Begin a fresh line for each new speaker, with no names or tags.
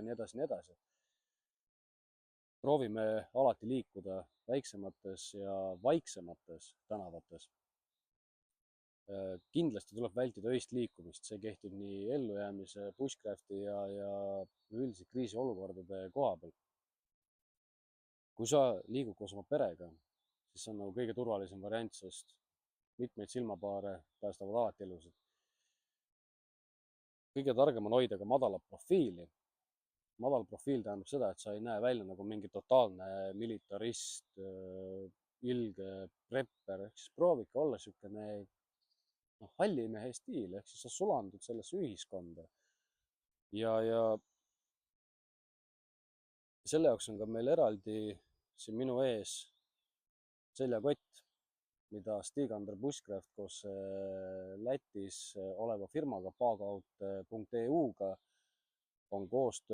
nii edasi, nii edasi. Proovime alati liikuda väiksemates ja vaiksemates tänavates. Kindlasti tuleb vältida öist liikumist, see kehtib nii ellujäämise, bushcrafti ja üldiselt kriisiolukordade koha peal. Kui sa liigud koos oma perega, siis see on nagu kõige turvalisem variant, sest mitmeid silmapaare päästavad alati elusid. Kõige targem on hoida ka madalat profiili. Madal profiil tähendab seda, et sa ei näe välja nagu mingi totaalne militarist, ilge prepper, ehk siis proovike olla niisugune hallimehe stiil, ehk siis sa sulandud sellesse ühiskonda. Ja selle jaoks on ka meil eraldi siin minu ees seljakott, mida Stigander Bushcraft koos Lätis oleva firmaga pagaut.eu-ga on koostöö